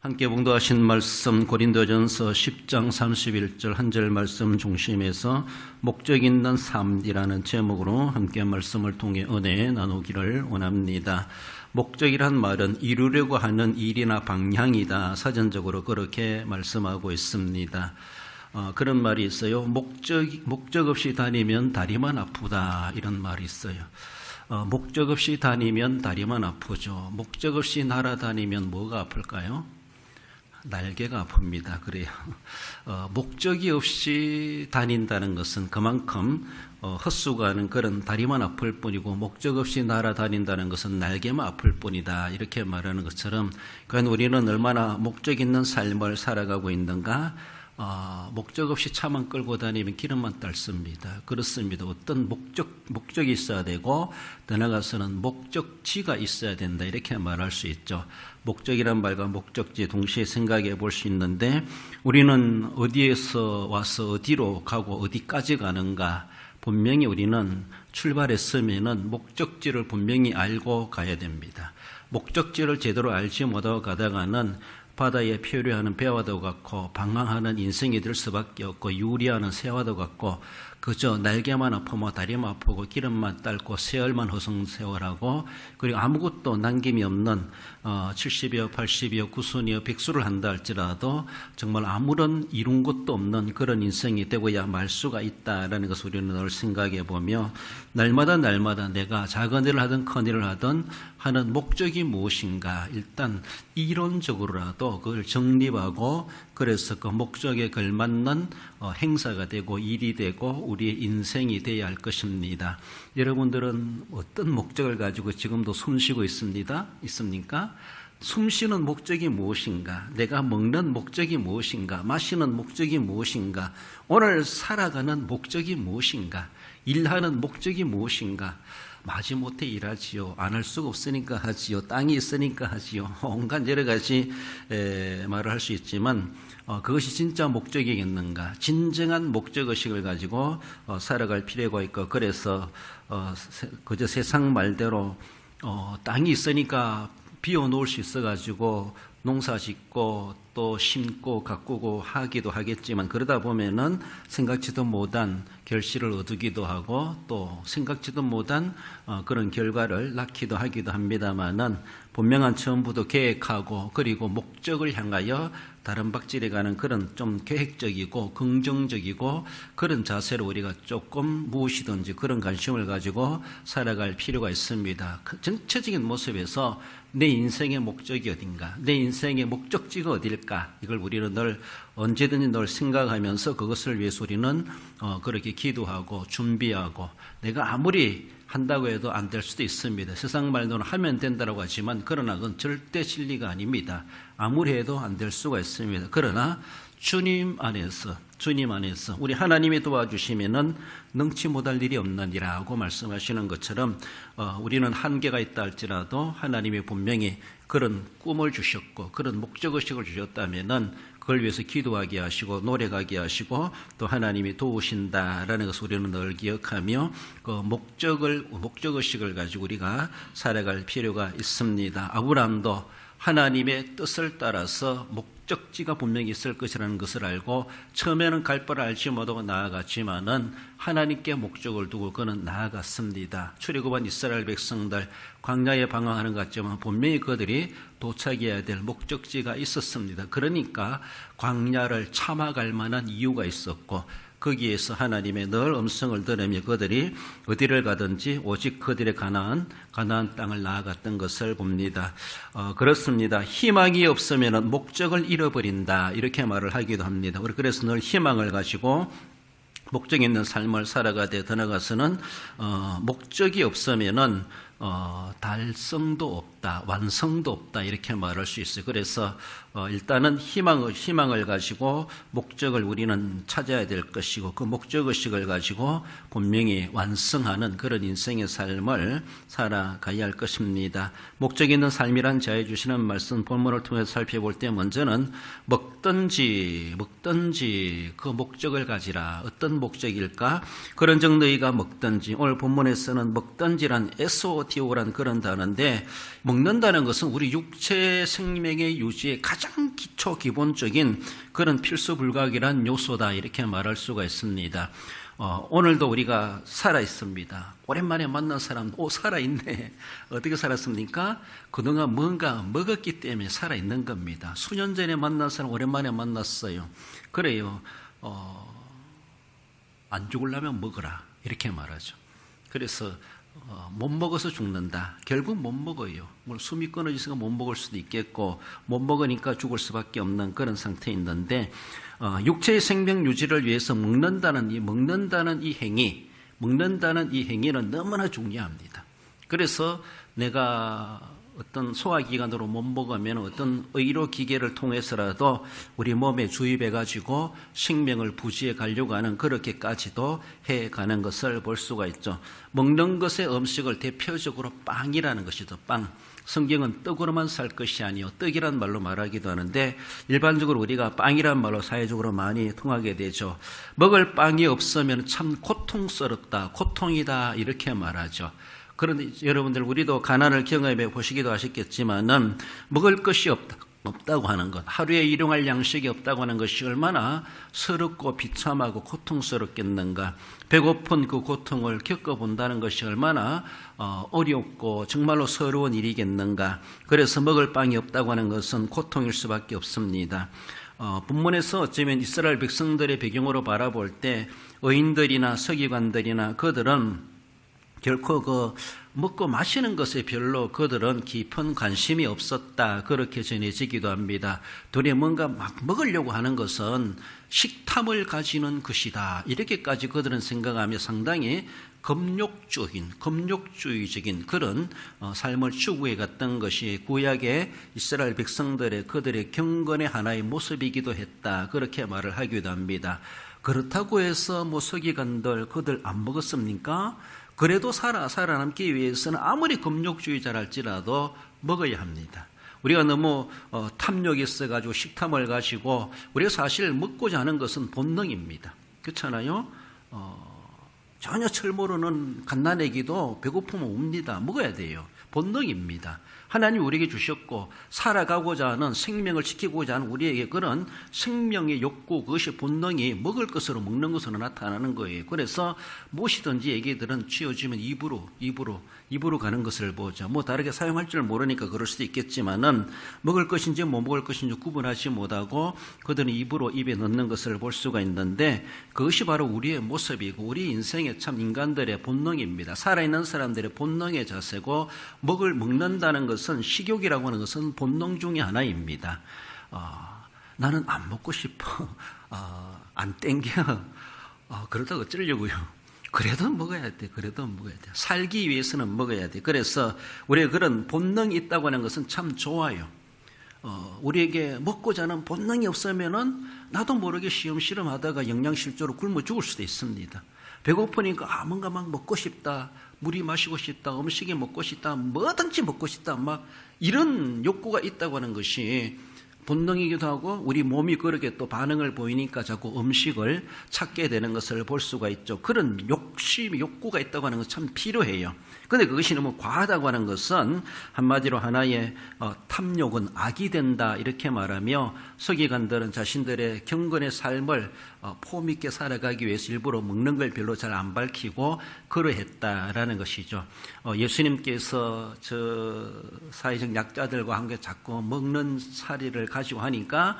함께 봉독하신 말씀 고린도전서 10장 31절 한 절 말씀 중심에서 목적 있는 삶이라는 제목으로 함께 말씀을 통해 은혜 나누기를 원합니다. 목적이란 말은 이루려고 하는 일이나 방향이다. 사전적으로 그렇게 말씀하고 있습니다. 그런 말이 있어요. 목적 없이 다니면 다리만 아프다, 이런 말이 있어요. 목적 없이 다니면 다리만 아프죠. 목적 없이 날아다니면 뭐가 아플까요? 날개가 아픕니다. 그래요. 목적이 없이 다닌다는 것은 그만큼 헛수고하는 그런 다리만 아플 뿐이고, 목적 없이 날아다닌다는 것은 날개만 아플 뿐이다, 이렇게 말하는 것처럼, 그러니까 우리는 얼마나 목적 있는 삶을 살아가고 있는가. 목적 없이 차만 끌고 다니면 기름만 닳습니다. 그렇습니다. 어떤 목적이 있어야 되고, 더 나아가서는 목적지가 있어야 된다, 이렇게 말할 수 있죠. 목적이란 말과 목적지 동시에 생각해 볼 수 있는데, 우리는 어디에서 와서 어디로 가고 어디까지 가는가. 분명히 우리는 출발했으면은 목적지를 분명히 알고 가야 됩니다. 목적지를 제대로 알지 못하고 가다가는 바다에 표류하는 배와도 같고, 방황하는 인생이 될 수밖에 없고, 유리하는 새와도 같고, 그저 날개만 아프고 다리만 아프고 기름만 닳고 세월만 허송세월하고, 그리고 아무것도 남김이 없는 70이여 80이여 90이여 100수를 한다 할지라도 정말 아무런 이룬 것도 없는 그런 인생이 되고야 말 수가 있다라는 것을 우리는 늘 생각해 보며, 날마다 내가 작은 일을 하든 큰 일을 하든 하는 목적이 무엇인가, 일단 이론적으로라도 그걸 정립하고, 그래서 그 목적에 걸맞는 행사가 되고 일이 되고 우리의 인생이 되어야 할 것입니다. 여러분들은 어떤 목적을 가지고 지금도 숨쉬고 있습니까? 숨쉬는 목적이 무엇인가? 내가 먹는 목적이 무엇인가? 마시는 목적이 무엇인가? 오늘 살아가는 목적이 무엇인가? 일하는 목적이 무엇인가? 마지못해 일하지요. 안 할 수가 없으니까 하지요. 땅이 있으니까 하지요. 온갖 여러 가지 말을 할 수 있지만, 그것이 진짜 목적이겠는가? 진정한 목적의식을 가지고 살아갈 필요가 있고, 그래서 그저 세상 말대로 땅이 있으니까 비워놓을 수 있어가지고 농사 짓고 또 심고 가꾸고 하기도 하겠지만, 그러다 보면은 생각지도 못한 결실을 얻기도 하고 또 생각지도 못한 그런 결과를 낳기도 하기도 합니다만은, 분명한 처음부터 계획하고 그리고 목적을 향하여 다른 박질에 가는 그런 좀 계획적이고 긍정적이고 그런 자세로 우리가 조금 무엇이든지 그런 관심을 가지고 살아갈 필요가 있습니다. 그 전체적인 모습에서 내 인생의 목적이 어딘가, 내 인생의 목적지가 어딜까, 이걸 우리는 늘 언제든지 늘 생각하면서 그것을 위해서 우리는 그렇게 기도하고 준비하고, 내가 아무리 한다고 해도 안 될 수도 있습니다. 세상 말로는 하면 된다고 하지만, 그러나 그건 절대 진리가 아닙니다. 아무리 해도 안 될 수가 있습니다. 그러나 주님 안에서 우리 하나님이 도와주시면은 능치 못할 일이 없느니라고 말씀하시는 것처럼, 우리는 한계가 있다 할지라도 하나님이 분명히 그런 꿈을 주셨고 그런 목적의식을 주셨다면은 그걸 위해서 기도하게 하시고 노력하게 하시고 또 하나님이 도우신다라는 것을 우리는 늘 기억하며, 그 목적의식을 가지고 우리가 살아갈 필요가 있습니다. 아브라함도 하나님의 뜻을 따라서 목적지가 분명히 있을 것이라는 것을 알고, 처음에는 갈 바를 알지 못하고 나아갔지만은 하나님께 목적을 두고 그는 나아갔습니다. 출애굽한 이스라엘 백성들 광야에 방황하는 것 같지만 분명히 그들이 도착해야 될 목적지가 있었습니다. 그러니까 광야를 참아갈 만한 이유가 있었고, 거기에서 하나님의 늘 음성을 들으며 그들이 어디를 가든지 오직 그들의 가나안 땅을 나아갔던 것을 봅니다. 그렇습니다. 희망이 없으면 목적을 잃어버린다, 이렇게 말을 하기도 합니다. 그래서 늘 희망을 가지고 목적 있는 삶을 살아가되, 더 나아가서는 목적이 없으면은 달성도 없다, 완성도 없다, 이렇게 말할 수 있어요. 그래서 일단은 희망을 가지고 목적을 우리는 찾아야 될 것이고, 그 목적의식을 가지고 분명히 완성하는 그런 인생의 삶을 살아가야 할 것입니다. 목적 있는 삶이란 자해 주시는 말씀 본문을 통해서 살펴볼 때, 먼저는 먹든지 그 목적을 가지라. 어떤 목적일까? 그런즉 너희가 먹든지, 오늘 본문에서는 먹든지란 SOT 버티오라는 그런 단어인데, 먹는다는 것은 우리 육체 생명의 유지의 가장 기초 기본적인 그런 필수 불가결한 요소다, 이렇게 말할 수가 있습니다. 오늘도 우리가 살아 있습니다. 오랜만에 만난 사람, 살아 있네. 어떻게 살았습니까? 그동안 뭔가 먹었기 때문에 살아 있는 겁니다. 수년 전에 만난 사람 오랜만에 만났어요. 그래요. 안 죽으려면 먹어라, 이렇게 말하죠. 그래서 못 먹어서 죽는다. 결국 못 먹어요. 물론 숨이 끊어지니까 못 먹을 수도 있겠고, 못 먹으니까 죽을 수밖에 없는 그런 상태에 있는데, 육체의 생명 유지를 위해서 먹는다는 이 행위는 너무나 중요합니다. 그래서 내가 어떤 소화기관으로 못 먹으면 어떤 의료기계를 통해서라도 우리 몸에 주입해가지고 생명을 부지해 가려고 하는, 그렇게까지도 해가는 것을 볼 수가 있죠. 먹는 것의 음식을 대표적으로 빵이라는 것이죠. 빵. 성경은 떡으로만 살 것이 아니요, 떡이란 말로 말하기도 하는데, 일반적으로 우리가 빵이란 말로 사회적으로 많이 통하게 되죠. 먹을 빵이 없으면 참 고통스럽다, 고통이다, 이렇게 말하죠. 그런데 여러분들, 우리도 가난을 경험해 보시기도 하셨겠지만은, 먹을 것이 없다고 하는 것, 하루에 일용할 양식이 없다고 하는 것이 얼마나 서럽고 비참하고 고통스럽겠는가. 배고픈 그 고통을 겪어본다는 것이 얼마나 어렵고 정말로 서러운 일이겠는가. 그래서 먹을 빵이 없다고 하는 것은 고통일 수밖에 없습니다. 본문에서 어쩌면 이스라엘 백성들의 배경으로 바라볼 때, 의인들이나 서기관들이나 그들은 결코 먹고 마시는 것에 별로 그들은 깊은 관심이 없었다, 그렇게 전해지기도 합니다. 둘이 뭔가 막 먹으려고 하는 것은 식탐을 가지는 것이다, 이렇게까지 그들은 생각하며 상당히 금욕주의적인 그런 삶을 추구해 갔던 것이 구약의 이스라엘 백성들의 그들의 경건의 하나의 모습이기도 했다, 그렇게 말을 하기도 합니다. 그렇다고 해서 서기관들 그들 안 먹었습니까? 그래도 살아남기 위해서는 아무리 금욕주의자랄지라도 먹어야 합니다. 우리가 너무 탐욕이 있어가지고 식탐을 가지고, 우리가 사실 먹고자 하는 것은 본능입니다. 그렇잖아요? 전혀 철 모르는 갓난아기도 배고프면 웁니다. 먹어야 돼요. 본능입니다. 하나님 우리에게 주셨고, 살아가고자 하는, 생명을 지키고자 하는 우리에게 그런 생명의 욕구, 그것이 본능이 먹을 것으로, 먹는 것으로 나타나는 거예요. 그래서 무엇이든지 애기들은 쥐어주면 입으로 가는 것을 보죠. 다르게 사용할 줄 모르니까 그럴 수도 있겠지만은, 먹을 것인지 못 먹을 것인지 구분하지 못하고 그들은 입에 넣는 것을 볼 수가 있는데, 그것이 바로 우리의 모습이고 우리 인생의 참 인간들의 본능입니다. 살아있는 사람들의 본능의 자세고, 먹는다는 것은, 식욕이라고 하는 것은 본능 중에 하나입니다. 나는 안 먹고 싶어, 안 땡겨, 그러다가 어쩌려고요. 그래도 먹어야 돼. 살기 위해서는 먹어야 돼. 그래서 우리가 그런 본능이 있다고 하는 것은 참 좋아요. 우리에게 먹고자 하는 본능이 없으면은 나도 모르게 시험시험 하다가 영양실조로 굶어 죽을 수도 있습니다. 배고프니까 뭔가 막 먹고 싶다, 물이 마시고 싶다, 음식이 먹고 싶다, 뭐든지 먹고 싶다, 막 이런 욕구가 있다고 하는 것이 본능이기도 하고, 우리 몸이 그렇게 또 반응을 보이니까 자꾸 음식을 찾게 되는 것을 볼 수가 있죠. 그런 욕구가 있다고 하는 것은 참 필요해요. 그런데 그것이 너무 과하다고 하는 것은 한마디로 하나의 탐욕은 악이 된다, 이렇게 말하며, 서기관들은 자신들의 경건의 삶을 폼 있게 살아가기 위해서 일부러 먹는 걸 별로 잘 안 밝히고 그러했다라는 것이죠. 예수님께서 사회적 약자들과 함께 자꾸 먹는 사리를 가지고 하니까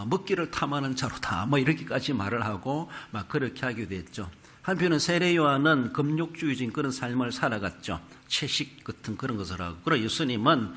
먹기를 탐하는 자로다, 이렇게까지 말을 하고 막 그렇게 하기도 했죠. 한편은 세례 요한은 금욕주의적인 그런 삶을 살아갔죠. 채식 같은 그런 것을 하고. 그러나 예수님은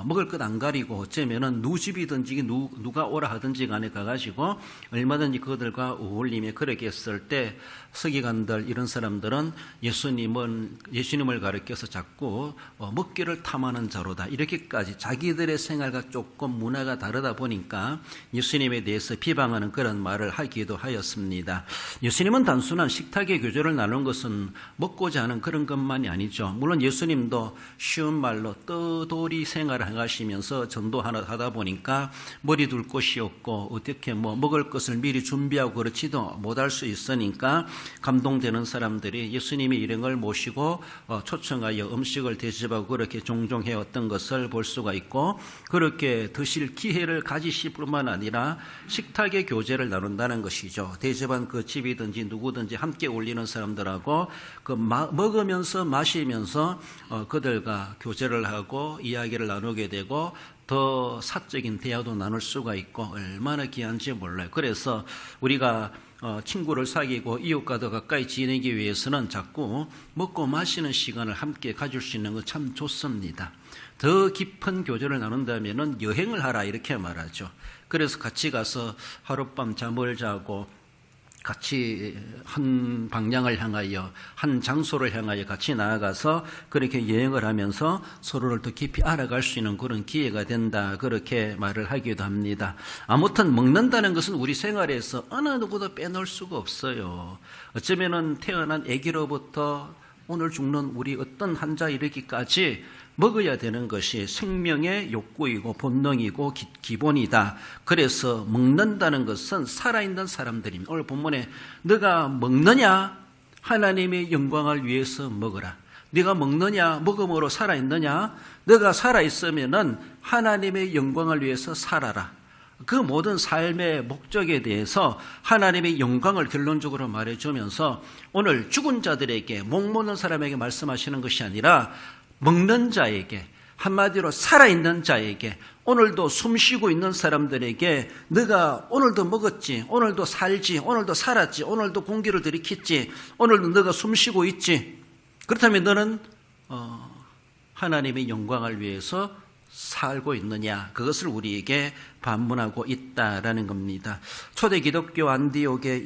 먹을 것 안 가리고, 어쩌면은 누집이든지 누가 오라 하든지 간에 가가지고 얼마든지 그들과 어울리며 그렇게 했을 때, 서기관들 이런 사람들은 예수님을 가리켜서 자꾸 먹기를 탐하는 자로다, 이렇게까지 자기들의 생활과 조금 문화가 다르다 보니까 예수님에 대해서 비방하는 그런 말을 하기도 하였습니다. 예수님은 단순한 식탁의 교제를 나눈 것은 먹고자 하는 그런 것만이 아니죠. 물론 예수님 예수님도 쉬운 말로 떠돌이 생활을 하시면서 전도 하다 보니까 머리 둘 곳이 없고 어떻게 먹을 것을 미리 준비하고 그렇지도 못할 수 있으니까 감동되는 사람들이 예수님이 이런 걸 모시고 초청하여 음식을 대접하고 그렇게 종종 해왔던 것을 볼 수가 있고, 그렇게 드실 기회를 가지실 뿐만 아니라 식탁의 교제를 나눈다는 것이죠. 대접한 그 집이든지 누구든지 함께 올리는 사람들하고 그 먹으면서 마시면서 그들과 교제를 하고 이야기를 나누게 되고 더 사적인 대화도 나눌 수가 있고 얼마나 귀한지 몰라요. 그래서 우리가 친구를 사귀고 이웃과 더 가까이 지내기 위해서는 자꾸 먹고 마시는 시간을 함께 가질 수 있는 건 참 좋습니다. 더 깊은 교제를 나눈다면 여행을 하라 이렇게 말하죠. 그래서 같이 가서 하룻밤 잠을 자고 같이 한 방향을 향하여, 한 장소를 향하여 같이 나아가서 그렇게 여행을 하면서 서로를 더 깊이 알아갈 수 있는 그런 기회가 된다, 그렇게 말을 하기도 합니다. 아무튼 먹는다는 것은 우리 생활에서 어느 누구도 빼놓을 수가 없어요. 어쩌면은 태어난 아기로부터 오늘 죽는 우리 어떤 한자 이르기까지 먹어야 되는 것이 생명의 욕구이고 본능이고 기본이다. 그래서 먹는다는 것은 살아있는 사람들입니다. 오늘 본문에 너가 먹느냐? 하나님의 영광을 위해서 먹어라. 네가 먹느냐? 먹음으로 살아있느냐? 너가 살아있으면은 하나님의 영광을 위해서 살아라. 그 모든 삶의 목적에 대해서 하나님의 영광을 결론적으로 말해주면서 오늘 죽은 자들에게, 목마른 사람에게 말씀하시는 것이 아니라 먹는 자에게, 한마디로 살아있는 자에게, 오늘도 숨쉬고 있는 사람들에게 너가 오늘도 먹었지, 오늘도 살지, 오늘도 살았지, 오늘도 공기를 들이켰지, 오늘도 너가 숨쉬고 있지, 그렇다면 너는 하나님의 영광을 위해서 살고 있느냐, 그것을 우리에게 반문하고 있다라는 겁니다. 초대 기독교 안디옥의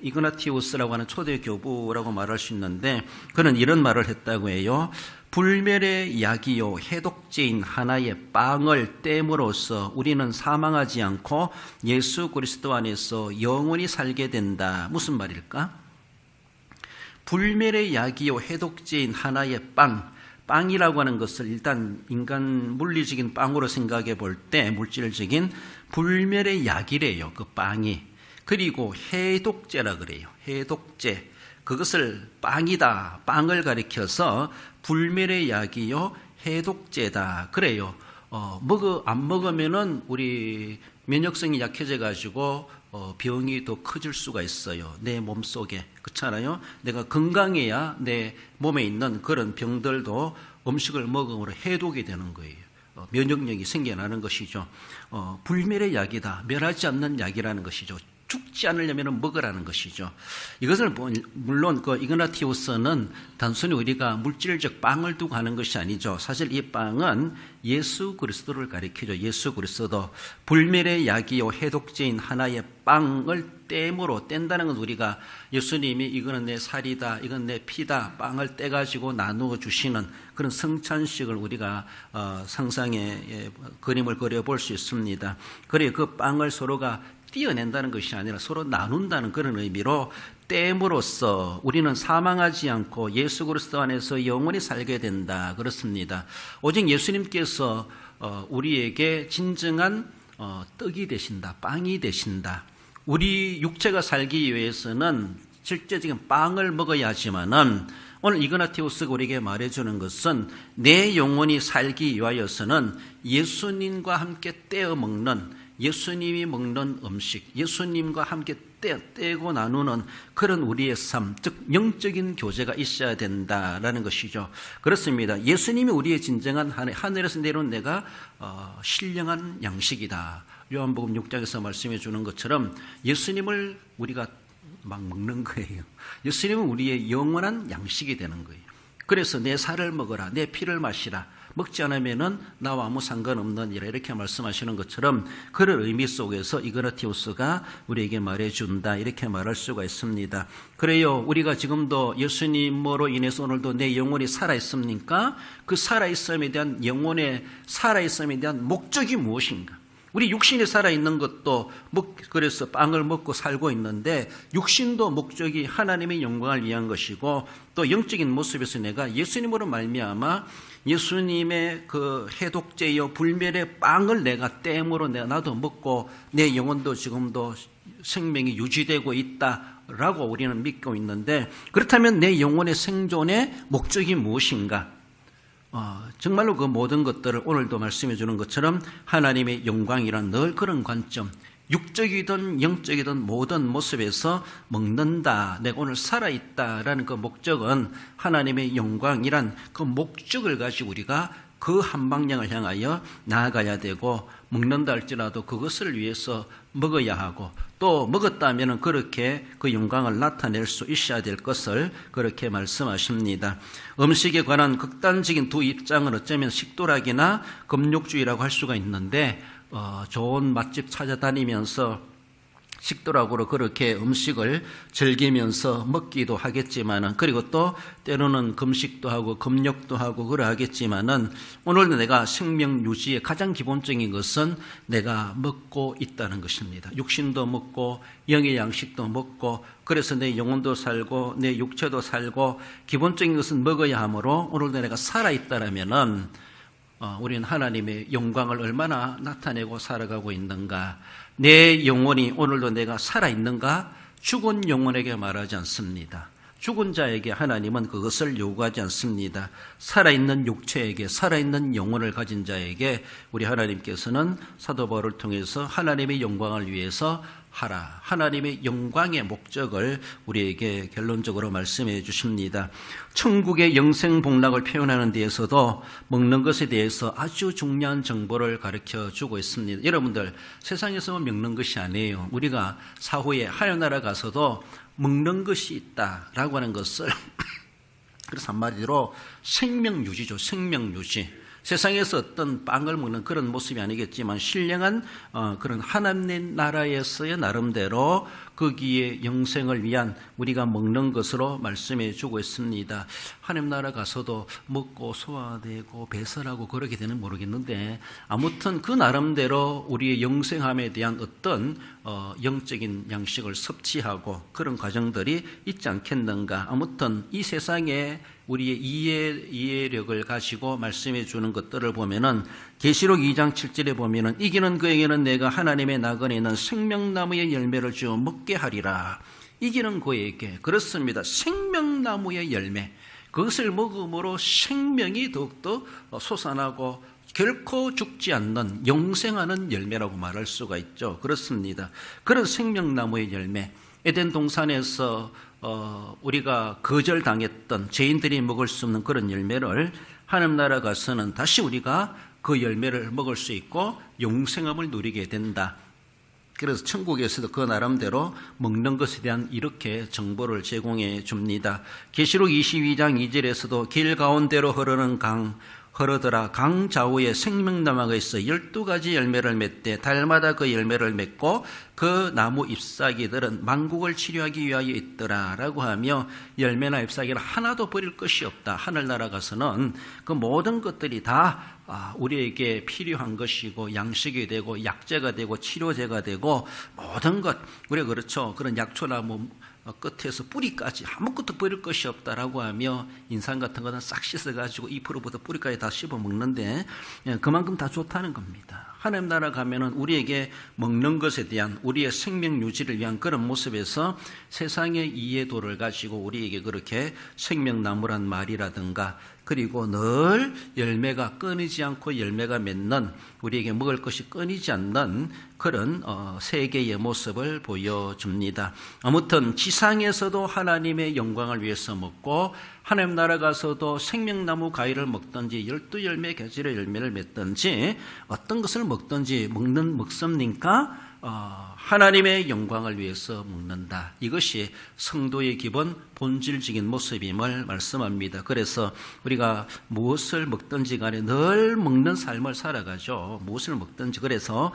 이그나티우스라고 하는 초대 교부라고 말할 수 있는데, 그는 이런 말을 했다고 해요. 불멸의 약이요 해독제인 하나의 빵을 땜으로써 우리는 사망하지 않고 예수 그리스도 안에서 영원히 살게 된다. 무슨 말일까? 불멸의 약이요 해독제인 하나의 빵이라고 하는 것을 일단 인간 물리적인 빵으로 생각해 볼 때 물질적인 불멸의 약이래요. 그 빵이. 그리고 해독제라 그래요. 해독제. 그것을 빵이다, 빵을 가리켜서 불멸의 약이요 해독제다 그래요. 안 먹으면은 우리 면역성이 약해져 가지고 병이 더 커질 수가 있어요. 내 몸속에. 그렇잖아요. 내가 건강해야 내 몸에 있는 그런 병들도 음식을 먹음으로 해독이 되는 거예요. 면역력이 생겨나는 것이죠. 불멸의 약이다, 멸하지 않는 약이라는 것이죠. 죽지 않으려면 먹으라는 것이죠. 이것을 물론 이그나티우스는 단순히 우리가 물질적 빵을 두고 하는 것이 아니죠. 사실 이 빵은 예수 그리스도를 가리키죠. 예수 그리스도. 불멸의 약이요 해독제인 하나의 빵을 뗀다는 건 우리가 예수님이 이거는 내 살이다, 이건 내 피다, 빵을 떼가지고 나누어 주시는 그런 성찬식을 우리가 상상의 그림을 그려볼 수 있습니다. 그래 그 빵을 서로가 띄어낸다는 것이 아니라 서로 나눈다는 그런 의미로 땜으로써 우리는 사망하지 않고 예수 그리스도 안에서 영원히 살게 된다. 그렇습니다. 오직 예수님께서 우리에게 진정한 떡이 되신다, 빵이 되신다. 우리 육체가 살기 위해서는 실제적인 빵을 먹어야 하지만은 오늘 이그나티우스가 우리에게 말해주는 것은 내 영혼이 살기 위하여서는 예수님과 함께 떼어 먹는, 예수님이 먹는 음식, 예수님과 함께 떼고 나누는 그런 우리의 삶, 즉 영적인 교제가 있어야 된다라는 것이죠. 그렇습니다. 예수님이 우리의 진정한 하늘에서 내려온 내가 신령한 양식이다. 요한복음 6장에서 말씀해 주는 것처럼 예수님을 우리가 막 먹는 거예요. 예수님은 우리의 영원한 양식이 되는 거예요. 그래서 내 살을 먹어라, 내 피를 마시라. 먹지 않으면은 나와 아무 상관없느니라, 이렇게 말씀하시는 것처럼 그런 의미 속에서 이그나티우스가 우리에게 말해준다, 이렇게 말할 수가 있습니다. 그래요, 우리가 지금도 예수님으로 인해서 오늘도 내 영혼이 살아있습니까? 그 살아있음에 대한, 영혼의 살아있음에 대한 목적이 무엇인가? 우리 육신이 살아있는 것도 그래서 빵을 먹고 살고 있는데 육신도 목적이 하나님의 영광을 위한 것이고 또 영적인 모습에서 내가 예수님으로 말미암아 예수님의 그 해독제여 불멸의 빵을 내가 땜으로 나도 먹고 내 영혼도 지금도 생명이 유지되고 있다라고 우리는 믿고 있는데 그렇다면 내 영혼의 생존의 목적이 무엇인가? 정말로 그 모든 것들을 오늘도 말씀해 주는 것처럼 하나님의 영광이란 늘 그런 관점, 육적이든 영적이든 모든 모습에서 먹는다, 내가 오늘 살아있다라는 그 목적은 하나님의 영광이란 그 목적을 가지고 우리가 그 한 방향을 향하여 나아가야 되고 먹는다 할지라도 그것을 위해서 먹어야 하고 또 먹었다면 그렇게 그 영광을 나타낼 수 있어야 될 것을 그렇게 말씀하십니다. 음식에 관한 극단적인 두 입장은 어쩌면 식도락이나 금욕주의라고 할 수가 있는데 좋은 맛집 찾아다니면서 식도락으로 그렇게 음식을 즐기면서 먹기도 하겠지만은 그리고 또 때로는 금식도 하고 금욕도 하고 그러 하겠지만은 오늘도 내가 생명 유지의 가장 기본적인 것은 내가 먹고 있다는 것입니다. 육신도 먹고 영의 양식도 먹고 그래서 내 영혼도 살고 내 육체도 살고 기본적인 것은 먹어야 하므로 오늘도 내가 살아있다라면은 우리는 하나님의 영광을 얼마나 나타내고 살아가고 있는가. 내 영혼이 오늘도 내가 살아있는가? 죽은 영혼에게 말하지 않습니다. 죽은 자에게 하나님은 그것을 요구하지 않습니다. 살아있는 육체에게, 살아있는 영혼을 가진 자에게 우리 하나님께서는 사도 바울을 통해서 하나님의 영광을 위해서 하라. 하나님의 영광의 목적을 우리에게 결론적으로 말씀해 주십니다. 천국의 영생 복락을 표현하는 데에서도 먹는 것에 대해서 아주 중요한 정보를 가르쳐 주고 있습니다. 여러분들 세상에서 먹는 것이 아니에요. 우리가 사후에 하늘나라 가서도 먹는 것이 있다라고 하는 것을 그래서 한마디로 생명유지죠. 생명유지. 세상에서 어떤 빵을 먹는 그런 모습이 아니겠지만 신령한 그런 하나님 나라에서의 나름대로 거기에 영생을 위한 우리가 먹는 것으로 말씀해 주고 있습니다. 하나님 나라 가서도 먹고 소화되고 배설하고 그러게 되는 모르겠는데 아무튼 그 나름대로 우리의 영생함에 대한 어떤 영적인 양식을 섭취하고 그런 과정들이 있지 않겠는가. 아무튼 이 세상에 우리의 이해력을 가지고 말씀해 주는 것들을 보면은 계시록 2장 7절에 보면은 이기는 그에게는 내가 하나님의 나그네 있는 생명나무의 열매를 주어 먹게 하리라. 이기는 그에게 그렇습니다. 생명나무의 열매 그것을 먹음으로 생명이 더욱더 솟아나고 결코 죽지 않는 영생하는 열매라고 말할 수가 있죠. 그렇습니다. 그런 생명나무의 열매 에덴 동산에서 우리가 거절당했던 죄인들이 먹을 수 없는 그런 열매를 하나님 나라 가서는 다시 우리가 그 열매를 먹을 수 있고 영생함을 누리게 된다. 그래서 천국에서도 그 나름대로 먹는 것에 대한 이렇게 정보를 제공해 줍니다. 계시록 22장 2절에서도 길 가운데로 흐르는 강 흐르더라. 강 좌우에 생명나무가 있어 12가지 열매를 맺되 달마다 그 열매를 맺고 그 나무 잎사귀들은 만국을 치료하기 위하여 있더라 라고 하며 열매나 잎사귀를 하나도 버릴 것이 없다. 하늘나라 가서는 그 모든 것들이 다 우리에게 필요한 것이고 양식이 되고 약재가 되고 치료제가 되고 모든 것 우리가 그렇죠. 그런 약초나무 끝에서 뿌리까지 아무것도 버릴 것이 없다라고 하며 인삼 같은 거는 싹 씻어가지고 잎으로부터 뿌리까지 다 씹어 먹는데 그만큼 다 좋다는 겁니다. 하나님 나라 가면은 우리에게 먹는 것에 대한 우리의 생명 유지를 위한 그런 모습에서 세상의 이해도를 가지고 우리에게 그렇게 생명나무란 말이라든가 그리고 늘 열매가 끊이지 않고 열매가 맺는 우리에게 먹을 것이 끊이지 않는 그런 세계의 모습을 보여줍니다. 아무튼 지상에서도 하나님의 영광을 위해서 먹고 하나님 나라 가서도 생명나무 가위를 먹든지 12열매 가지의 열매를 맺든지 어떤 것을 먹든지 먹습니까? 하나님의 영광을 위해서 먹는다. 이것이 성도의 기본 본질적인 모습임을 말씀합니다. 그래서 우리가 무엇을 먹든지 간에 늘 먹는 삶을 살아가죠. 무엇을 먹든지. 그래서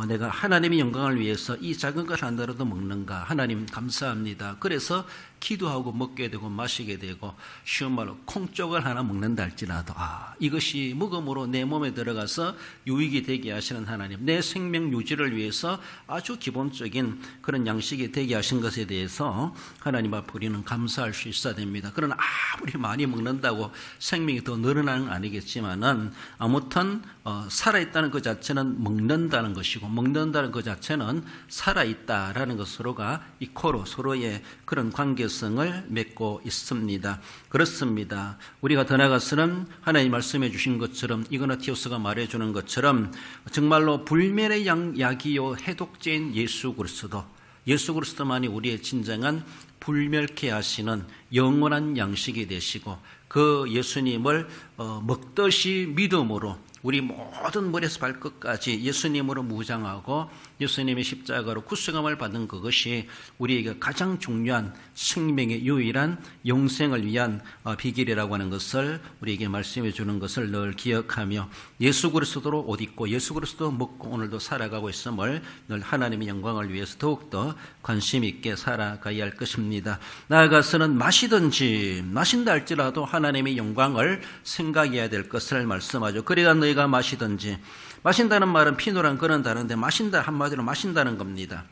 내가 하나님의 영광을 위해서 이 작은 것 하나라도 먹는가. 하나님 감사합니다. 그래서 기도하고 먹게 되고 마시게 되고 쉬운 말로 콩쪽을 하나 먹는다 할지라도 이것이 먹음으로 내 몸에 들어가서 유익이 되게 하시는 하나님, 내 생명 유지를 위해서 아주 기본적인 그런 양식이 되게 하신 것에 대해서 하나님 앞에 우리는 감사할 수 있어야 됩니다. 그러나 아무리 많이 먹는다고 생명이 더 늘어나는 건 아니겠지만은 아무튼 살아있다는 그 자체는 먹는다는 것이고 먹는다는 그 자체는 살아있다라는 것, 서로가 이코로 서로의 그런 관계성을 맺고 있습니다. 그렇습니다. 우리가 더 나아가서는 하나님 말씀해 주신 것처럼 이그나티우스가 말해주는 것처럼 정말로 불멸의 약이요 해독제인 예수 그리스도만이 우리의 진정한 불멸케 하시는 영원한 양식이 되시고 그 예수님을 먹듯이 믿음으로 우리 모든 머리에서 발끝까지 예수님으로 무장하고 예수님의 십자가로 구속함을 받는 그것이 우리에게 가장 중요한 생명의 유일한 영생을 위한 비결이라고 하는 것을 우리에게 말씀해 주는 것을 늘 기억하며 예수 그리스도로 옷 입고 예수 그리스도 먹고 오늘도 살아가고 있음을 늘 하나님의 영광을 위해서 더욱더 관심 있게 살아가야 할 것입니다. 나아가서는 마신다 할지라도 하나님의 영광을 생각해야 될 것을 말씀하죠. 그래야 너희가 마시든지, 마신다는 말은 피노란 그런 단어인데 마신다 한마디로 마신다는 겁니다.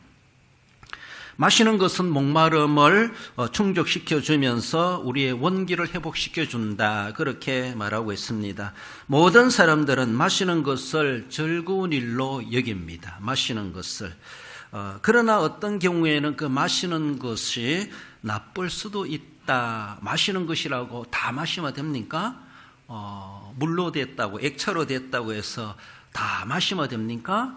마시는 것은 목마름을 충족시켜주면서 우리의 원기를 회복시켜준다, 그렇게 말하고 있습니다. 모든 사람들은 마시는 것을 즐거운 일로 여깁니다. 마시는 것을. 그러나 어떤 경우에는 그 마시는 것이 나쁠 수도 있다. 마시는 것이라고 다 마시면 됩니까? 물로 됐다고, 액체로 됐다고 해서 다 마시면 됩니까?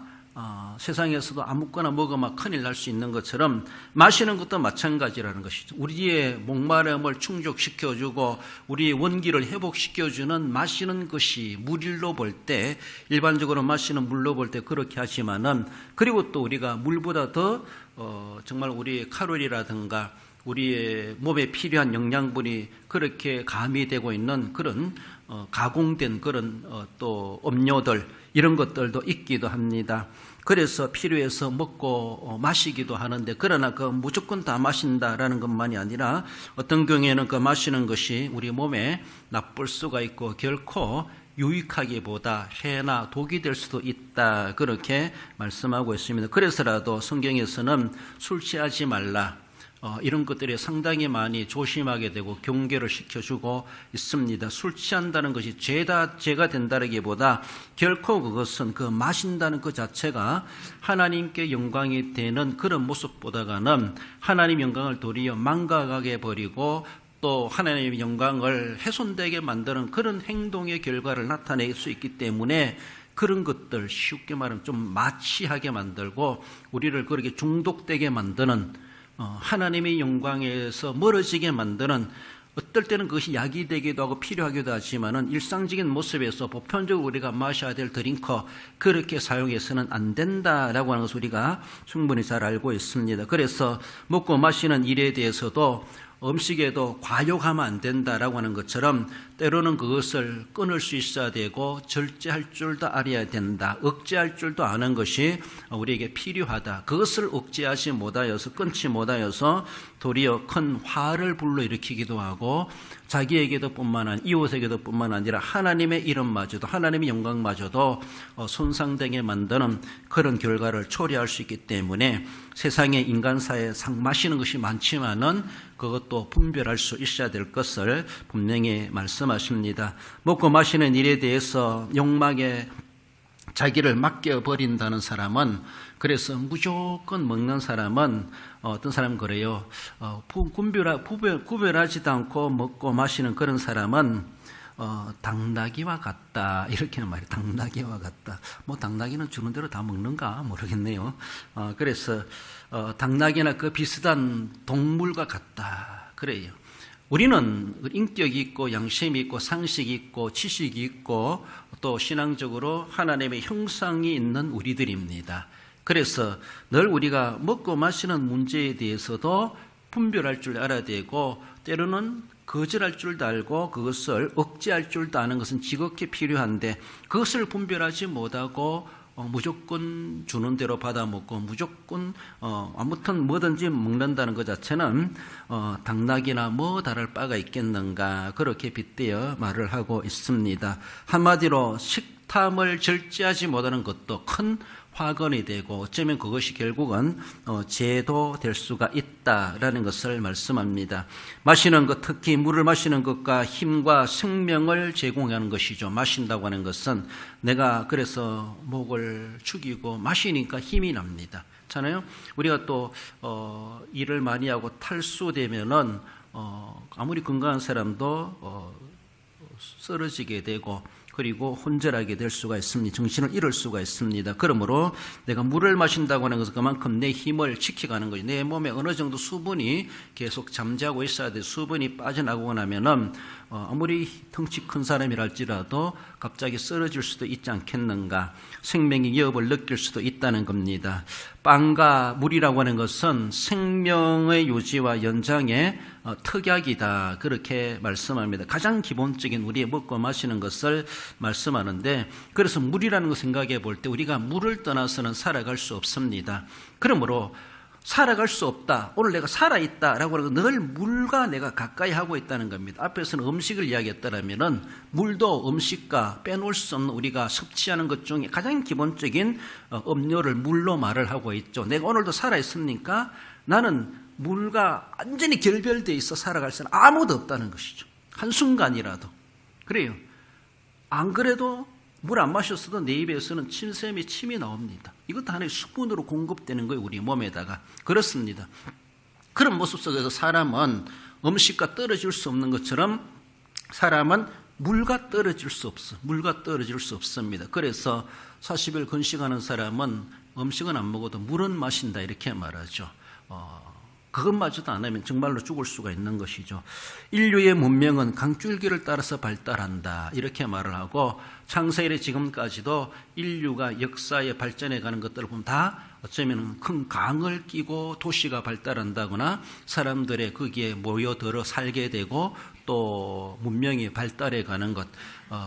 세상에서도 아무거나 먹으면 큰일 날 수 있는 것처럼 마시는 것도 마찬가지라는 것이죠. 우리의 목마름을 충족시켜주고 우리의 원기를 회복시켜주는 마시는 것이 물로 볼 때, 일반적으로 마시는 물로 볼 때 그렇게 하지만은, 그리고 또 우리가 물보다 더 정말 우리의 칼로리라든가 우리의 몸에 필요한 영양분이 그렇게 가미되고 있는 그런 가공된 그런 또 음료들, 이런 것들도 있기도 합니다. 그래서 필요해서 먹고 마시기도 하는데, 그러나 그 무조건 다 마신다라는 것만이 아니라 어떤 경우에는 그 마시는 것이 우리 몸에 나쁠 수가 있고 결코 유익하기보다 해나 독이 될 수도 있다, 그렇게 말씀하고 있습니다. 그래서라도 성경에서는 술 취하지 말라, 이런 것들이 상당히 많이 조심하게 되고 경계를 시켜주고 있습니다. 술 취한다는 것이 죄가 된다기보다 결코 그것은 그 마신다는 그 자체가 하나님께 영광이 되는 그런 모습보다는 하나님 영광을 도리어 망각하게 버리고 또 하나님의 영광을 훼손되게 만드는 그런 행동의 결과를 나타낼 수 있기 때문에 그런 것들, 쉽게 말하면 좀 마취하게 만들고 우리를 그렇게 중독되게 만드는, 하나님의 영광에서 멀어지게 만드는, 어떨 때는 그것이 약이 되기도 하고 필요하기도 하지만은 일상적인 모습에서 보편적으로 우리가 마셔야 될 드링크, 그렇게 사용해서는 안 된다라고 하는 것을 우리가 충분히 잘 알고 있습니다. 그래서 먹고 마시는 일에 대해서도 음식에도 과욕하면 안 된다라고 하는 것처럼 때로는 그것을 끊을 수 있어야 되고 절제할 줄도 알아야 된다, 억제할 줄도 아는 것이 우리에게 필요하다. 그것을 억제하지 못하여서, 끊지 못하여서 도리어 큰 화를 불러일으키기도 하고 자기에게도 뿐만 아니라 이웃에게도 뿐만 아니라 하나님의 이름마저도, 하나님의 영광마저도 손상되게 만드는 그런 결과를 초래할 수 있기 때문에 세상의 인간사에 마시는 것이 많지만은 그것도 분별할 수 있어야 될 것을 분명히 말씀하십니다. 먹고 마시는 일에 대해서 욕망에 자기를 맡겨버린다는 사람은, 그래서 무조건 먹는 사람은, 어떤 사람은 그래요. 구별하지도 않고 먹고 마시는 그런 사람은 당나귀와 같다, 이렇게 말해요. 당나귀와 같다. 당나귀는 주는 대로 다 먹는가 모르겠네요. 그래서 당나귀나 그 비슷한 동물과 같다, 그래요. 우리는 인격이 있고 양심이 있고 상식이 있고 지식이 있고 또 신앙적으로 하나님의 형상이 있는 우리들입니다. 그래서 늘 우리가 먹고 마시는 문제에 대해서도 분별할 줄 알아야 되고, 때로는 거절할 줄도 알고 그것을 억제할 줄도 아는 것은 지극히 필요한데, 그것을 분별하지 못하고 무조건 주는 대로 받아 먹고 무조건 아무튼 뭐든지 먹는다는 것 자체는 당나귀나 뭐 다를 바가 있겠는가, 그렇게 빗대어 말을 하고 있습니다. 한마디로 식탐을 절제하지 못하는 것도 큰 화근이 되고 어쩌면 그것이 결국은 죄도 될 수가 있다라는 것을 말씀합니다. 마시는 것, 특히 물을 마시는 것과 힘과 생명을 제공하는 것이죠. 마신다고 하는 것은 내가 그래서 목을 축이고 마시니까 힘이 납니다. 잖아요. 우리가 또 일을 많이 하고 탈수되면은 아무리 건강한 사람도 쓰러지게 되고 그리고 혼절하게 될 수가 있습니다. 정신을 잃을 수가 있습니다. 그러므로 내가 물을 마신다고 하는 것은 그만큼 내 힘을 지켜가는 거죠. 내 몸에 어느 정도 수분이 계속 잠재하고 있어야 돼. 수분이 빠져나가고 나면은 아무리 덩치 큰 사람이랄지라도 갑자기 쓰러질 수도 있지 않겠는가. 생명의 위협을 느낄 수도 있다는 겁니다. 빵과 물이라고 하는 것은 생명의 유지와 연장의 특약이다, 그렇게 말씀합니다. 가장 기본적인 우리의 먹고 마시는 것을 말씀하는데, 그래서 물이라는 거 생각해 볼 때 우리가 물을 떠나서는 살아갈 수 없습니다. 그러므로 살아갈 수 없다, 오늘 내가 살아있다라고 하는 건 늘 물과 내가 가까이 하고 있다는 겁니다. 앞에서는 음식을 이야기했다면 물도 음식과 빼놓을 수 없는 우리가 섭취하는 것 중에 가장 기본적인 음료를 물로 말을 하고 있죠. 내가 오늘도 살아있습니까? 나는 물과 완전히 결별되어 있어 살아갈 수는 아무도 없다는 것이죠. 한순간이라도. 그래요. 안 그래도 물 안 마셨어도 내 입에서는 침샘이 침이 나옵니다. 이것도 하나의 수분으로 공급되는 거예요, 우리 몸에다가. 그렇습니다. 그런 모습 속에서 사람은 음식과 떨어질 수 없는 것처럼 사람은 물과 떨어질 수 없어. 물과 떨어질 수 없습니다. 그래서 40일 건식하는 사람은 음식은 안 먹어도 물은 마신다, 이렇게 말하죠. 그것마저도 안 하면 정말로 죽을 수가 있는 것이죠. 인류의 문명은 강줄기를 따라서 발달한다, 이렇게 말을 하고 창세일에 지금까지도 인류가 역사에 발전해 가는 것들을 보면 다 어쩌면 큰 강을 끼고 도시가 발달한다거나 사람들의 거기에 모여들어 살게 되고 또 문명이 발달해 가는 것,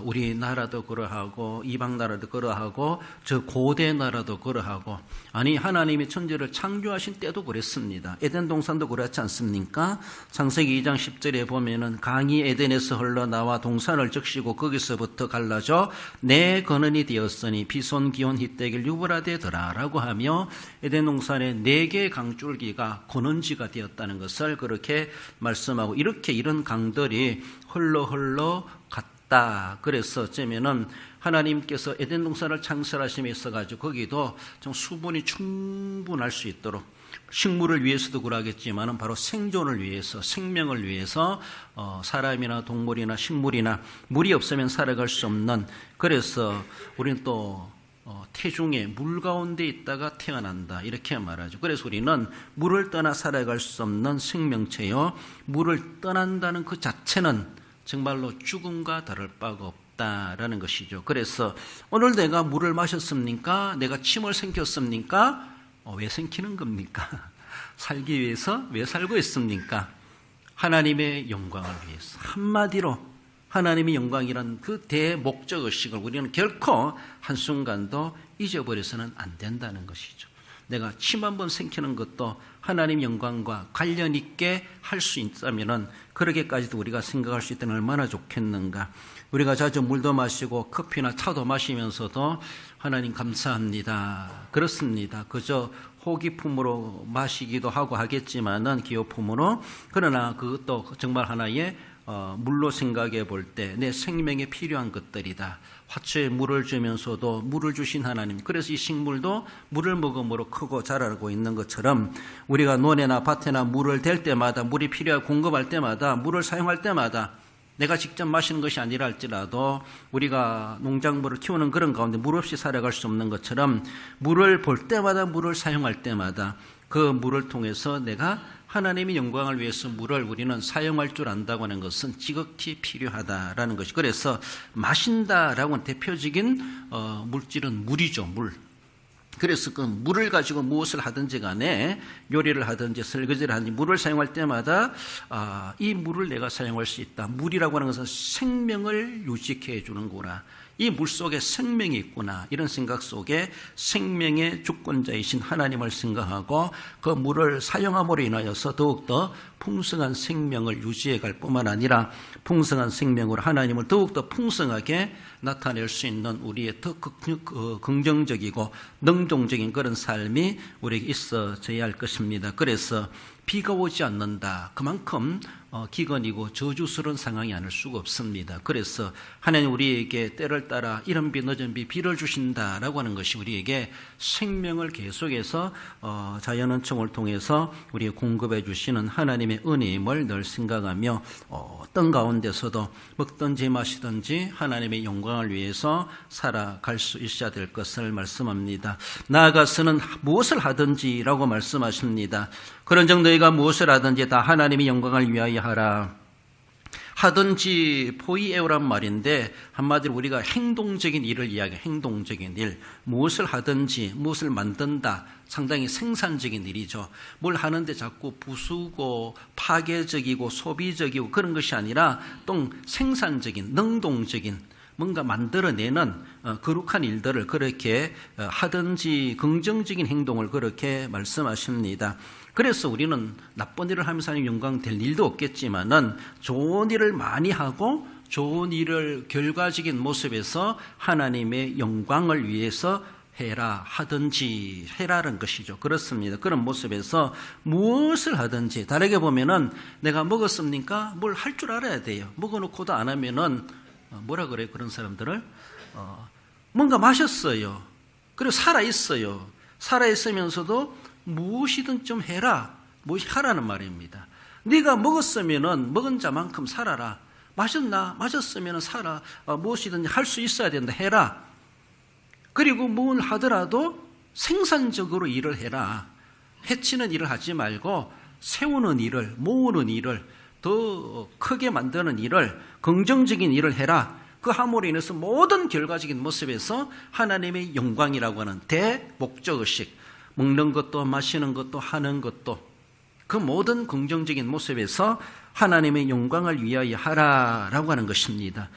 우리나라도 그러하고 이방 나라도 그러하고 저 고대 나라도 그러하고, 아니 하나님이 천지를 창조하신 때도 그랬습니다. 에덴 동산도 그렇지 않습니까? 창세기 2장 10절에 보면은 강이 에덴에서 흘러나와 동산을 적시고 거기서부터 갈라져 내 근원이 되었으니 비손 기온 히데길 유브라데더라 라고 하며 에덴 동산에 4개의 강줄기가 근원지가 되었다는 것을 그렇게 말씀하고, 이렇게 이런 강들이 흘러 갔다. 그래서 어쩌면은 하나님께서 에덴 동산을 창설하심에 있어가지고 거기도 좀 수분이 충분할 수 있도록, 식물을 위해서도 그러겠지만은 바로 생존을 위해서, 생명을 위해서 사람이나 동물이나 식물이나 물이 없으면 살아갈 수 없는, 그래서 우리는 또 태중에 물 가운데 있다가 태어난다, 이렇게 말하죠. 그래서 우리는 물을 떠나 살아갈 수 없는 생명체요, 물을 떠난다는 그 자체는 정말로 죽음과 다를 바가 없다라는 것이죠. 그래서 오늘 내가 물을 마셨습니까? 내가 침을 삼켰습니까? 왜 삼키는 겁니까? 살기 위해서 왜 살고 있습니까? 하나님의 영광을 위해서. 한마디로 하나님의 영광이란 그 대목적의식을 우리는 결코 한순간도 잊어버려서는 안 된다는 것이죠. 내가 침 한번 삼키는 것도 하나님 영광과 관련 있게 할 수 있다면 그렇게까지도 우리가 생각할 수 있다면 얼마나 좋겠는가. 우리가 자주 물도 마시고 커피나 차도 마시면서도 하나님 감사합니다, 그렇습니다. 그저 호기품으로 마시기도 하고 하겠지만은 기호품으로, 그러나 그것도 정말 하나의 물로 생각해 볼 때 내 생명에 필요한 것들이다. 화초에 물을 주면서도 물을 주신 하나님, 그래서 이 식물도 물을 먹음으로 크고 자라고 있는 것처럼 우리가 논에나 밭에나 물을 댈 때마다, 물이 필요하고 공급할 때마다, 물을 사용할 때마다, 내가 직접 마시는 것이 아니라 할지라도 우리가 농작물을 키우는 그런 가운데 물 없이 살아갈 수 없는 것처럼 물을 볼 때마다, 물을 사용할 때마다 그 물을 통해서 내가 하나님의 영광을 위해서 물을 우리는 사용할 줄 안다고 하는 것은 지극히 필요하다라는 것이. 그래서 마신다라고 하는 대표적인 물질은 물이죠, 물. 그래서 그 물을 가지고 무엇을 하든지 간에, 요리를 하든지 설거지를 하든지 물을 사용할 때마다 이 물을 내가 사용할 수 있다. 물이라고 하는 것은 생명을 유지해 주는구나. 이 물속에 생명이 있구나, 이런 생각 속에 생명의 주권자이신 하나님을 생각하고 그 물을 사용함으로 인하여서 더욱더 풍성한 생명을 유지해갈 뿐만 아니라 풍성한 생명으로 하나님을 더욱더 풍성하게 나타낼 수 있는 우리의 더 긍정적이고 능동적인 그런 삶이 우리에게 있어져야 할 것입니다. 그래서 비가 오지 않는다, 그만큼 기근이고 저주스러운 상황이 아닐 수가 없습니다. 그래서 하나님 우리에게 때를 따라 이른 비 늦은 비 비를 주신다라고 하는 것이 우리에게 생명을 계속해서 자연은총을 통해서 우리에게 공급해 주시는 하나님의 은혜임을 늘 생각하며 어떤 가운데서도 먹든지 마시든지 하나님의 영광을 위해서 살아갈 수 있어야 될 것을 말씀합니다. 나아가서는 무엇을 하든지라고 말씀하십니다. 그런즉 너희가 무엇을 하든지 다 하나님의 영광을 위하여 하라. 하든지 포이에오란 말인데 한마디로 우리가 행동적인 일을 이야기해요. 행동적인 일, 무엇을 하든지 무엇을 만든다, 상당히 생산적인 일이죠. 뭘 하는데 자꾸 부수고 파괴적이고 소비적이고 그런 것이 아니라 또 생산적인 능동적인 뭔가 만들어내는 거룩한 일들을 그렇게 하든지 긍정적인 행동을 그렇게 말씀하십니다. 그래서 우리는 나쁜 일을 하면서 하나님 영광 될 일도 없겠지만은 좋은 일을 많이 하고 좋은 일을 결과적인 모습에서 하나님의 영광을 위해서 해라, 하든지 해라는 것이죠. 그렇습니다. 그런 모습에서 무엇을 하든지, 다르게 보면은 내가 먹었습니까? 뭘 할 줄 알아야 돼요. 먹어놓고도 안 하면은 뭐라 그래요? 그런 사람들을 뭔가 마셨어요. 그리고 살아있어요. 살아있으면서도 무엇이든 좀 해라, 무엇이 하라는 말입니다. 네가 먹었으면은 먹은 자만큼 살아라. 마셨나? 마셨으면은 살아. 무엇이든지 할 수 있어야 된다. 해라. 그리고 뭘 하더라도 생산적으로 일을 해라. 해치는 일을 하지 말고 세우는 일을, 모으는 일을, 더 크게 만드는 일을, 긍정적인 일을 해라. 그 함으로 인해서 모든 결과적인 모습에서 하나님의 영광이라고 하는 대목적의식, 먹는 것도 마시는 것도 하는 것도 그 모든 긍정적인 모습에서 하나님의 영광을 위하여 하라라고 하는 것입니다.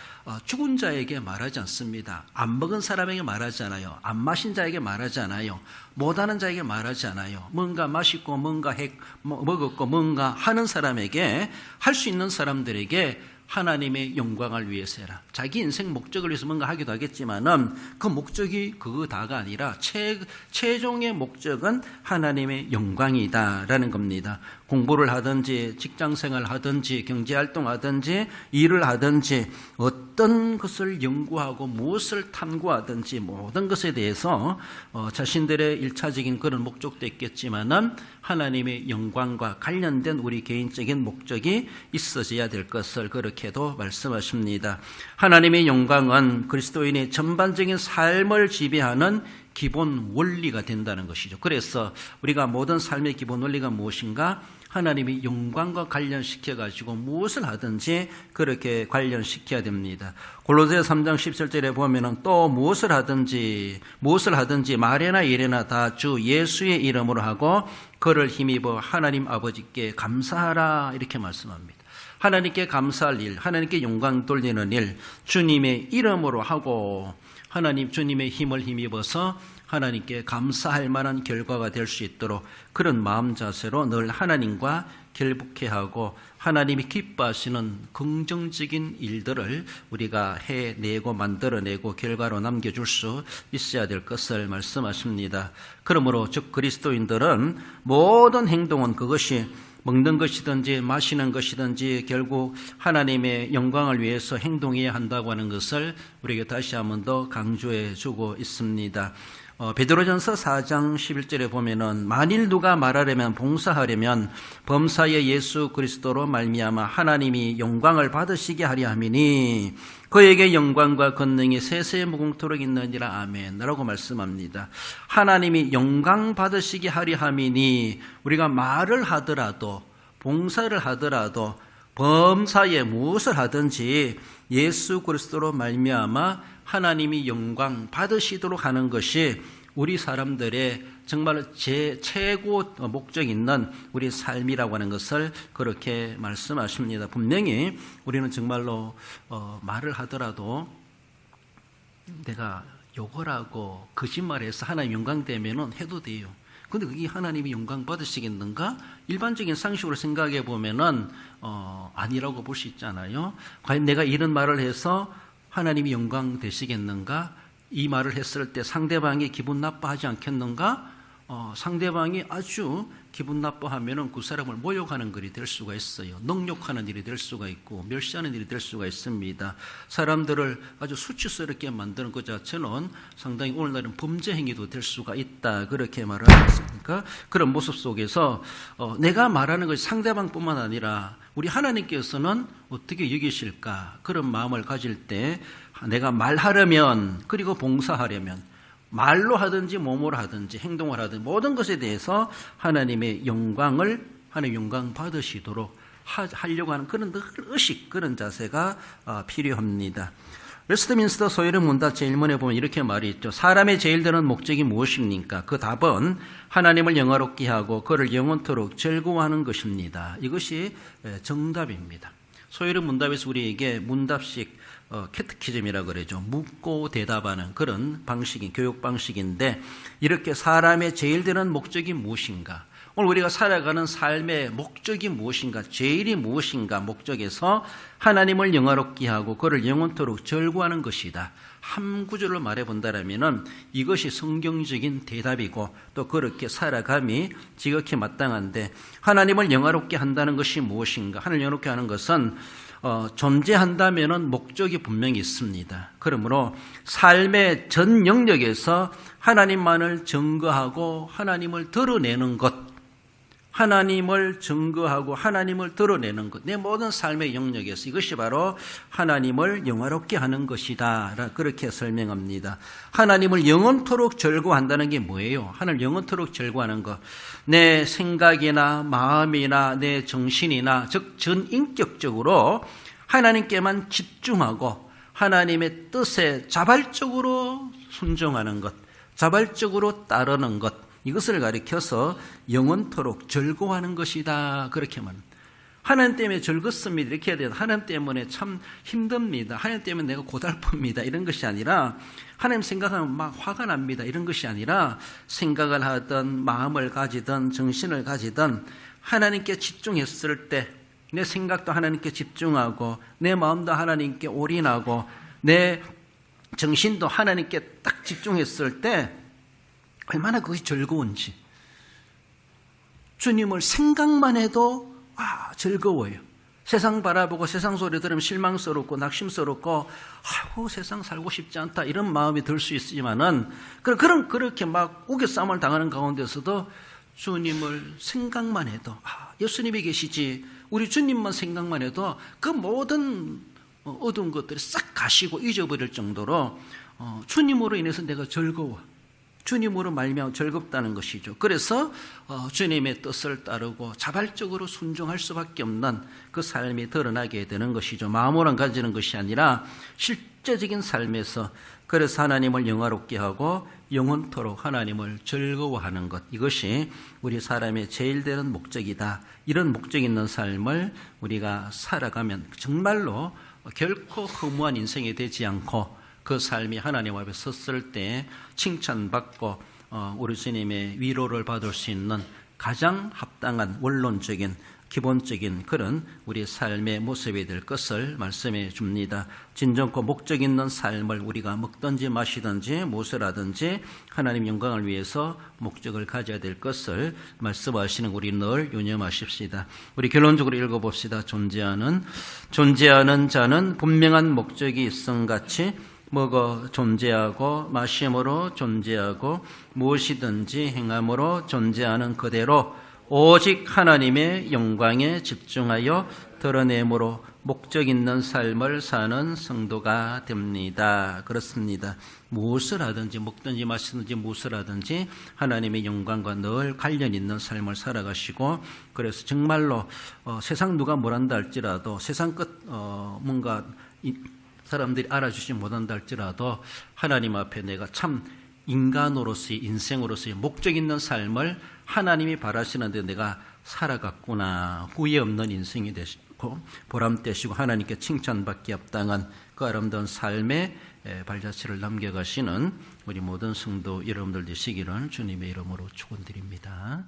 죽은 자에게 말하지 않습니다. 안 먹은 사람에게 말하지 않아요. 안 마신 자에게 말하지 않아요. 못하는 자에게 말하지 않아요. 뭔가 마시고 뭔가 먹었고 뭔가 하는 사람에게, 할 수 있는 사람들에게 하나님의 영광을 위해서 해라. 자기 인생 목적을 위해서 뭔가 하기도 하겠지만은 그 목적이 그거 다가 아니라 최종의 목적은 하나님의 영광이다라는 겁니다. 공부를 하든지 직장생활을 하든지 경제활동하든지 일을 하든지 어떤 것을 연구하고 무엇을 탐구하든지 모든 것에 대해서 자신들의 일차적인 그런 목적도 있겠지만은 하나님의 영광과 관련된 우리 개인적인 목적이 있어져야 될 것을 그렇게도 말씀하십니다. 하나님의 영광은 그리스도인의 전반적인 삶을 지배하는 기본 원리가 된다는 것이죠. 그래서 우리가 모든 삶의 기본 원리가 무엇인가? 하나님의 영광과 관련시켜가지고 무엇을 하든지 그렇게 관련시켜야 됩니다. 골로새 3장 17절에 보면은 또 무엇을 하든지 말이나 일이나 다 주 예수의 이름으로 하고 그를 힘입어 하나님 아버지께 감사하라, 이렇게 말씀합니다. 하나님께 감사할 일, 하나님께 영광 돌리는 일, 주님의 이름으로 하고 주님의 힘을 힘입어서 하나님께 감사할 만한 결과가 될 수 있도록 그런 마음 자세로 늘 하나님과 결북해하고 하나님이 기뻐하시는 긍정적인 일들을 우리가 해내고 만들어내고 결과로 남겨줄 수 있어야 될 것을 말씀하십니다. 그러므로 즉 그리스도인들은 모든 행동은 그것이 먹는 것이든지 마시는 것이든지 결국 하나님의 영광을 위해서 행동해야 한다고 하는 것을 우리에게 다시 한 번 더 강조해 주고 있습니다. 베드로전서 4장 11절에 보면은 만일 누가 말하려면 봉사하려면 범사의 예수 그리스도로 말미암아 하나님이 영광을 받으시게 하려 함이니 그에게 영광과 권능이 세세 무궁토록 있느니라. 아멘 라고 말씀합니다. 하나님이 영광 받으시게 하려 함이니 우리가 말을 하더라도 봉사를 하더라도 범사에 무엇을 하든지 예수 그리스도로 말미암아 하나님이 영광 받으시도록 하는 것이 우리 사람들의 정말 최고 목적 있는 우리 삶이라고 하는 것을 그렇게 말씀하십니다. 분명히 우리는 정말로 말을 하더라도 내가 욕을 하고 거짓말해서 하나님 영광 되면은 해도 돼요. 근데 그게 하나님이 영광 받으시겠는가? 일반적인 상식으로 생각해 보면은 아니라고 볼 수 있잖아요. 과연 내가 이런 말을 해서 하나님이 영광 되시겠는가? 이 말을 했을 때 상대방이 기분 나빠하지 않겠는가? 상대방이 아주 기분 나빠하면은 그 사람을 모욕하는 글이 될 수가 있어요. 능욕하는 일이 될 수가 있고 멸시하는 일이 될 수가 있습니다. 사람들을 아주 수치스럽게 만드는 것 자체는 상당히 오늘날은 범죄 행위도 될 수가 있다. 그렇게 말을 하겠습니까? 그런 모습 속에서 내가 말하는 것이 상대방뿐만 아니라 우리 하나님께서는 어떻게 여기실까? 그런 마음을 가질 때 내가 말하려면 그리고 봉사하려면 말로 하든지 몸으로 하든지 행동을 하든지 모든 것에 대해서 하나님의 영광을 하나님 영광 받으시도록 하려고 하는 그런 의식 그런 자세가 필요합니다. 웨스트민스터 소요리 문답 제1문에 보면 이렇게 말이 있죠. 사람의 제일 드는 목적이 무엇입니까? 그 답은 하나님을 영화롭게 하고 그를 영원토록 즐거워하는 것입니다. 이것이 정답입니다. 소요리 문답에서 우리에게 문답식 캐테키즘이라고 그러죠. 묻고 대답하는 그런 방식인 교육 방식인데 이렇게 사람의 제일 드는 목적이 무엇인가? 오늘 우리가 살아가는 삶의 목적이 무엇인가? 제일이 무엇인가? 목적에서 하나님을 영화롭게 하고 그를 영원토록 즐거워하는 것이다. 한 구절로 말해본다면 이것이 성경적인 대답이고 또 그렇게 살아감이 지극히 마땅한데 하나님을 영화롭게 한다는 것이 무엇인가? 하나님을 영화롭게 하는 것은 존재한다면은 목적이 분명히 있습니다. 그러므로 삶의 전 영역에서 하나님만을 증거하고 하나님을 드러내는 것, 하나님을 증거하고 하나님을 드러내는 것, 내 모든 삶의 영역에서 이것이 바로 하나님을 영화롭게 하는 것이다. 그렇게 설명합니다. 하나님을 영원토록 즐거워한다는 게 뭐예요? 하나님을 영원토록 즐거워하는 것. 내 생각이나 마음이나 내 정신이나 즉 전인격적으로 하나님께만 집중하고 하나님의 뜻에 자발적으로 순종하는 것, 자발적으로 따르는 것, 이것을 가리켜서 영원토록 즐거워하는 것이다. 그렇게 말합니다. 하나님 때문에 즐겁습니다. 이렇게 해야 돼요. 하나님 때문에 참 힘듭니다. 하나님 때문에 내가 고달픕니다. 이런 것이 아니라 하나님 생각하면 막 화가 납니다. 이런 것이 아니라 생각을 하든 마음을 가지든 정신을 가지든 하나님께 집중했을 때 내 생각도 하나님께 집중하고 내 마음도 하나님께 올인하고 내 정신도 하나님께 딱 집중했을 때 얼마나 그것이 즐거운지 주님을 생각만 해도 즐거워요. 세상 바라보고 세상 소리 들으면 실망스럽고 낙심스럽고 세상 살고 싶지 않다 이런 마음이 들 수 있지만은 그렇게 막 우겨싸움을 당하는 가운데서도 주님을 생각만 해도 예수님이 계시지 우리 주님만 생각만 해도 그 모든 어두운 것들이 싹 가시고 잊어버릴 정도로 주님으로 인해서 내가 즐거워. 주님으로 말미암아 즐겁다는 것이죠. 그래서 주님의 뜻을 따르고 자발적으로 순종할 수밖에 없는 그 삶이 드러나게 되는 것이죠. 마음으로만 가지는 것이 아니라 실제적인 삶에서 그래서 하나님을 영화롭게 하고 영원토록 하나님을 즐거워하는 것, 이것이 우리 사람의 제일 되는 목적이다. 이런 목적 있는 삶을 우리가 살아가면 정말로 결코 허무한 인생이 되지 않고 그 삶이 하나님 앞에 섰을 때 칭찬받고 우리 주님의 위로를 받을 수 있는 가장 합당한 원론적인 기본적인 그런 우리 삶의 모습이 될 것을 말씀해 줍니다. 진정코 목적 있는 삶을 우리가 먹든지 마시든지 무엇을 하든지 하나님 영광을 위해서 목적을 가져야 될 것을 말씀하시는 우리 늘 유념하십시다. 우리 결론적으로 읽어봅시다. 존재하는 자는 분명한 목적이 있음같이 먹어 존재하고 마심으로 존재하고 무엇이든지 행함으로 존재하는 그대로 오직 하나님의 영광에 집중하여 드러내므로 목적 있는 삶을 사는 성도가 됩니다. 그렇습니다. 무엇을 하든지 먹든지 마시든지 무엇을 하든지 하나님의 영광과 늘 관련 있는 삶을 살아가시고 그래서 정말로 세상 누가 뭐란다 할지라도 세상 끝 뭔가 사람들이 알아주지 못한다 할지라도 하나님 앞에 내가 참 인간으로서의 인생으로서의 목적 있는 삶을 하나님이 바라시는데 내가 살아갔구나. 후회 없는 인생이 되시고 보람되시고 하나님께 칭찬받기 합당한 그 아름다운 삶의 발자취를 남겨가시는 우리 모든 성도 여러분들 되시기를 주님의 이름으로 축원드립니다.